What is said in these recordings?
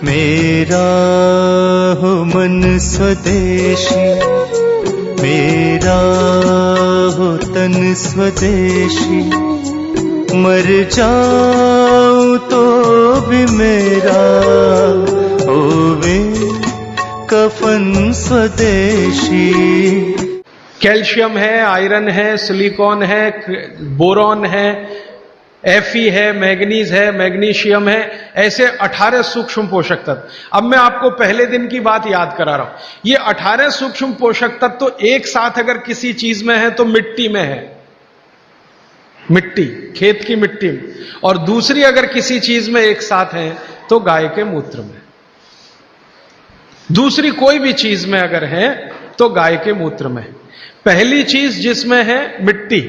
मेरा हो मन स्वदेशी, मेरा हो तन स्वदेशी, मर जाऊं तो भी मेरा होवे कफन स्वदेशी। कैल्शियम है, आयरन है, सिलिकॉन है, बोरॉन है, Fe है, मैग्नीज है, मैग्नीशियम है, ऐसे 18 सूक्ष्म पोषक तत्व। अब मैं आपको पहले दिन की बात याद करा रहा हूं। ये 18 सूक्ष्म पोषक तत्व तो एक साथ अगर किसी चीज में है तो मिट्टी में है, मिट्टी, खेत की मिट्टी में, और दूसरी अगर किसी चीज में एक साथ है तो गाय के मूत्र में। दूसरी कोई भी चीज में अगर है तो गाय के मूत्र में। पहली चीज जिसमें है मिट्टी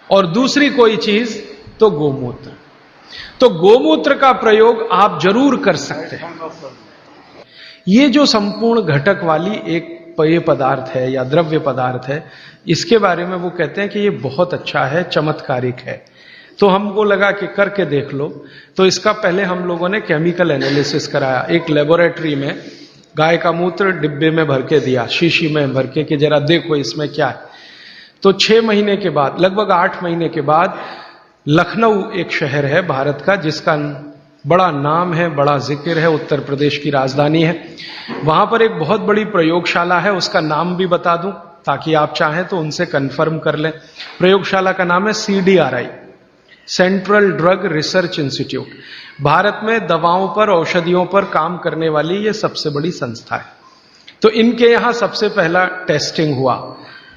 और दूसरी कोई चीज तो गोमूत्र। तो गोमूत्र का प्रयोग आप जरूर कर सकते हैं। ये जो संपूर्ण घटक वाली एक पेय पदार्थ है या द्रव्य पदार्थ है, इसके बारे में वो कहते हैं कि ये बहुत अच्छा है, चमत्कारिक है। तो हमको लगा कि करके देख लो। तो इसका पहले हम लोगों ने केमिकल एनालिसिस कराया। एक लेबोरेटरी में गाय का मूत्र डिब्बे में भर के दिया, शीशी में भर के, कि जरा देखो इसमें क्या है। तो 6 महीने के बाद, लगभग 8 महीने के बाद, लखनऊ एक शहर है भारत का जिसका बड़ा नाम है, बड़ा जिक्र है, उत्तर प्रदेश की राजधानी है। वहां पर एक बहुत बड़ी प्रयोगशाला है, उसका नाम भी बता दूं ताकि आप चाहें तो उनसे कंफर्म कर लें। प्रयोगशाला का नाम है CDRI, central drug research institute. Bharat में दवाओं पर, औषधियों पर काम करने वाली ये सबसे बड़ी संस्था है। तो इनके यहां सबसे पहला टेस्टिंग हुआ।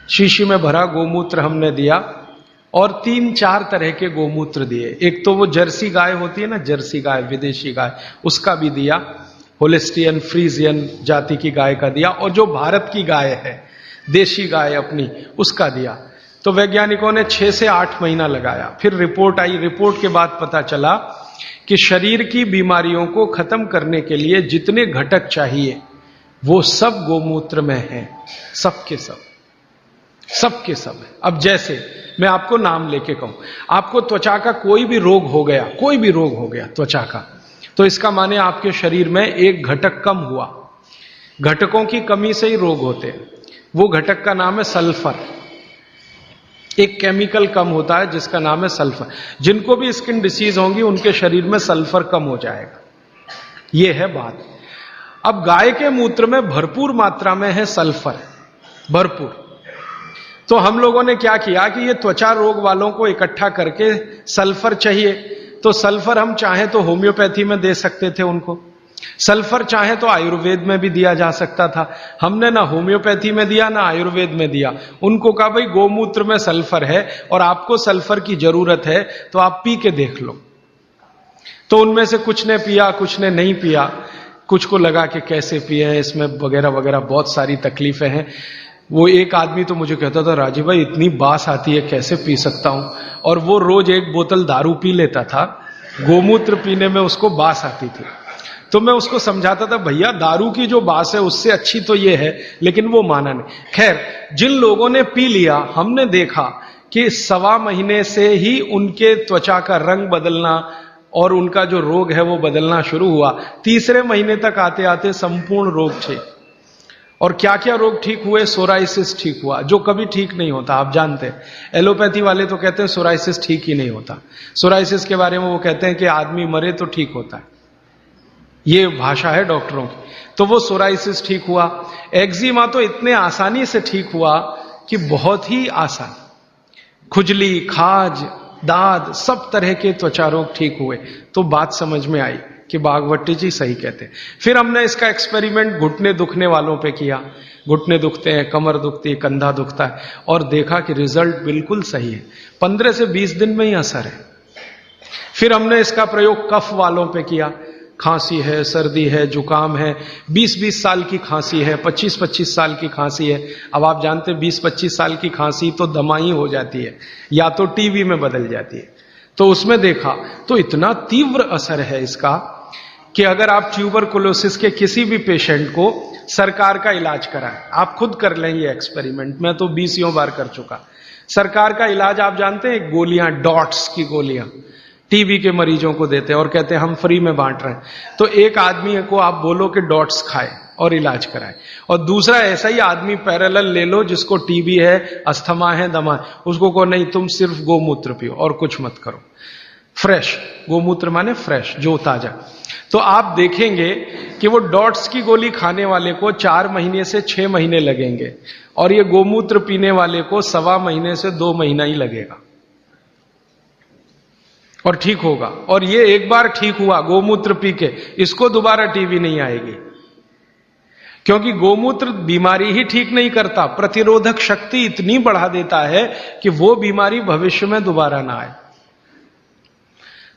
शीशी में भरा गोमूत्र हमने दिया और 3-4 तरह के गोमूत्र दिए। एक तो वो जर्सी गाय होती है ना, जर्सी गाय, विदेशी गाय, उसका भी दिया। होलिस्टियन फ्रीजियन जाति की गाय का दिया, और जो भारत की गाय है, देशी गाय अपनी, उसका दिया। तो वैज्ञानिकों ने 6 से 8 महीना लगाया। फिर रिपोर्ट आई। रिपोर्ट के बाद पता चला कि शरीर की बीमारियों को खत्म करने के लिए जितने घटक चाहिए वो सब गोमूत्र में हैं, सबके सब, सबके सब है। अब जैसे मैं आपको नाम लेके कहूं, आपको त्वचा का कोई भी रोग हो गया, कोई भी रोग हो गया त्वचा का, तो इसका माने आपके शरीर में एक घटक कम हुआ। घटकों की कमी से ही रोग होते हैं। वो घटक का नाम है सल्फर। एक केमिकल कम होता है जिसका नाम है सल्फर। जिनको भी स्किन डिसीज होंगी उनके शरीर में सल्फर कम हो जाएगा। ये है बात। अब गाय के मूत्र में भरपूर मात्रा में है सल्फर, भरपूर। तो हम लोगों ने क्या किया कि ये त्वचा रोग वालों को इकट्ठा करके, सल्फर चाहिए तो सल्फर हम चाहें तो होम्योपैथी में दे सकते थे उनको, सल्फर चाहे तो आयुर्वेद में भी दिया जा सकता था। हमने ना होम्योपैथी में दिया ना आयुर्वेद में दिया। उनको कहा भाई गोमूत्र में सल्फर है और आपको सल्फर की जरूरत है तो आप पी के देख लो। तो उनमें से कुछ ने पिया, कुछ ने नहीं पिया, कुछ को लगा कि कैसे पिए हैं, इसमें वगैरह वगैरह बहुत सारी तकलीफें हैं। वो एक आदमी तो मुझे कहता था, राजीव भाई इतनी बास आती है, कैसे पी सकता हूं। और वो रोज 1 बोतल दारू पी लेता था, गोमूत्र पीने में उसको बास आती थी। तो मैं उसको समझाता था, भैया दारू की जो बास है उससे अच्छी तो ये है, लेकिन वो माना नहीं। खैर, जिन लोगों ने पी लिया, हमने देखा कि 1.25 महीने से ही उनके त्वचा का रंग बदलना और उनका जो रोग है वो बदलना शुरू हुआ। 3रे महीने तक आते आते संपूर्ण रोग ठीक। और क्या क्या रोग ठीक हुए? सोराइसिस ठीक हुआ, जो कभी ठीक नहीं होता, आप जानते हैं। एलोपैथी वाले तो कहते हैं सोराइसिस ठीक ही नहीं होता। सोराइसिस के बारे में वो कहते हैं कि आदमी मरे तो ठीक होता है, ये भाषा है डॉक्टरों की। तो वो सोराइसिस ठीक हुआ। एक्जिमा तो इतने आसानी से ठीक हुआ कि बहुत ही आसान। खुजली, खाज, दाद, सब तरह के त्वचा रोग ठीक हुए। तो बात समझ में आई कि बागवती जी सही कहते हैं। फिर हमने इसका एक्सपेरिमेंट घुटने दुखने वालों पे किया। घुटने दुखते हैं, कमर दुखती है, कंधा दुखता है, और देखा कि रिजल्ट बिल्कुल सही है। 15 से 20 दिन में ही असर है। फिर हमने इसका प्रयोग कफ वालों पे किया। खांसी है, सर्दी है, जुकाम है, 20-20 साल की खांसी है, 25-25 साल की खांसी है। अब आप जानते हैं 20-25 साल की खांसी तो दमाई हो जाती है या तो टीबी में बदल जाती है। तो उसमें देखा तो इतना तीव्र असर है इसका कि अगर आप ट्यूबरकुलोसिस के किसी भी पेशेंट को सरकार का इलाज कराएं, आप खुद कर लें ये एक्सपेरिमेंट, मैं तो 20 बार कर चुका। सरकार का इलाज आप जानते हैं, गोलियां, डॉट्स की गोलियां, टीबी के मरीजों को देते हैं और कहते हैं हम फ्री में बांट रहे हैं। तो एक आदमी को आप बोलो कि डॉट्स खाए और इलाज कराए, और दूसरा ऐसा ही आदमी पैरेलल ले लो जिसको टीबी है, अस्थमा है, दमा है, उसको कहो नहीं तुम सिर्फ गोमूत्र पियो और कुछ मत करो। फ्रेश गोमूत्र माने फ्रेश, जो ताजा। तो आप देखेंगे कि वो डॉट्स की गोली खाने वाले को 4 महीने से 6 महीने लगेंगे, और ये गोमूत्र पीने वाले को 1.25 महीने से 2 महीना ही लगेगा और ठीक होगा। और ये एक बार ठीक हुआ गोमूत्र पी के, इसको दोबारा टीबी नहीं आएगी, क्योंकि गोमूत्र बीमारी ही ठीक नहीं करता, प्रतिरोधक शक्ति इतनी बढ़ा देता है कि वो बीमारी भविष्य में दोबारा ना आए।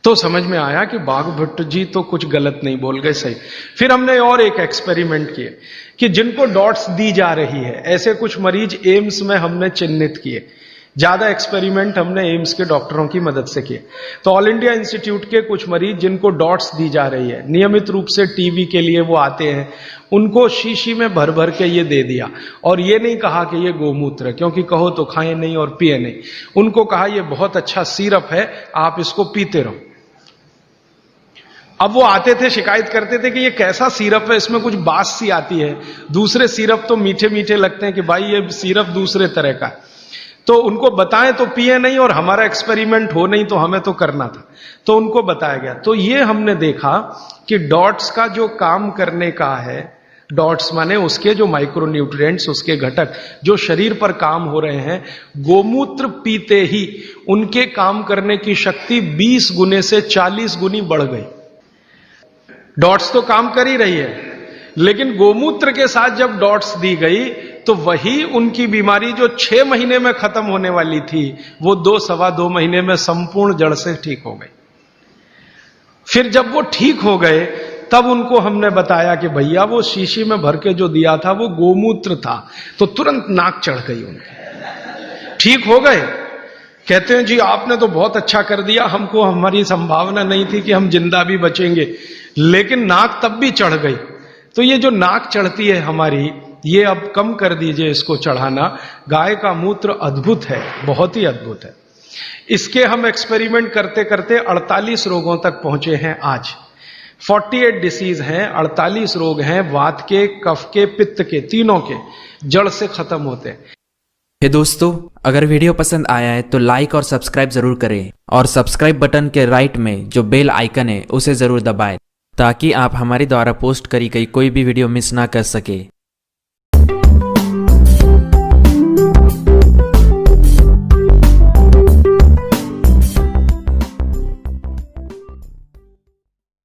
तो समझ में आया कि बाघभट्ट जी तो कुछ गलत नहीं बोल गए, सही। फिर हमने और एक एक्सपेरिमेंट किए कि जिनको डॉट्स दी जा रही है, ऐसे कुछ मरीज एम्स में हमने चिन्हित किए। ज्यादा एक्सपेरिमेंट हमने एम्स के डॉक्टरों की मदद से किए। तो ऑल इंडिया इंस्टीट्यूट के कुछ मरीज जिनको डॉट्स दी जा रही है, नियमित रूप से टीबी के लिए वो आते हैं, उनको शीशी में भर भर के ये दे दिया, और ये नहीं कहा कि ये गोमूत्र है, क्योंकि कहो तो खाएं नहीं और पिए नहीं। उनको कहा ये बहुत अच्छा सिरप है, आप इसको पीते रहो। अब वो आते थे, शिकायत करते थे कि ये कैसा सिरप है, इसमें कुछ बास सी आती है, दूसरे सिरप तो मीठे मीठे लगते हैं, कि भाई ये सिरप दूसरे तरह का है। तो उनको बताएं तो पिए नहीं, और हमारा एक्सपेरिमेंट हो नहीं तो हमें तो करना था, तो उनको बताया गया। तो ये हमने देखा कि डॉट्स का जो काम करने का है, डॉट्स माने उसके जो माइक्रोन्यूट्रिएंट्स, उसके घटक जो शरीर पर काम हो रहे हैं, गोमूत्र पीते ही उनके काम करने की शक्ति 20 गुने से 40 गुनी बढ़ गई। डॉट्स तो काम कर ही रही है, लेकिन गोमूत्र के साथ जब डॉट्स दी गई तो वही उनकी बीमारी जो 6 महीने में खत्म होने वाली थी, वो 2-2.25 महीने में संपूर्ण जड़ से ठीक हो गई। फिर जब वो ठीक हो गए, तब उनको हमने बताया कि भैया वो शीशी में भर के जो दिया था वो गोमूत्र था। तो तुरंत नाक चढ़ गई उनकी, ठीक हो गए। कहते हैं जी आपने तो बहुत अच्छा कर दिया, हमको हमारी संभावना नहीं थी कि हम जिंदा भी बचेंगे, लेकिन नाक तब भी चढ़ गई। तो ये जो नाक चढ़ती है हमारी, ये अब कम कर दीजिए इसको चढ़ाना। गाय का मूत्र अद्भुत है, बहुत ही अद्भुत है। इसके हम एक्सपेरिमेंट करते करते 48 रोगों तक पहुंचे हैं आज। 48 डिसीज हैं, 48 रोग हैं, वात के, कफ के, पित्त के, तीनों के जड़ से खत्म होते हैं। हे दोस्तों, अगर वीडियो पसंद आया है तो लाइक और सब्सक्राइब जरूर करें, और सब्सक्राइब बटन के राइट में जो बेल आइकन है उसे जरूर दबाएं, ताकि आप हमारे द्वारा पोस्ट करी गई कोई भी वीडियो मिस ना कर सके।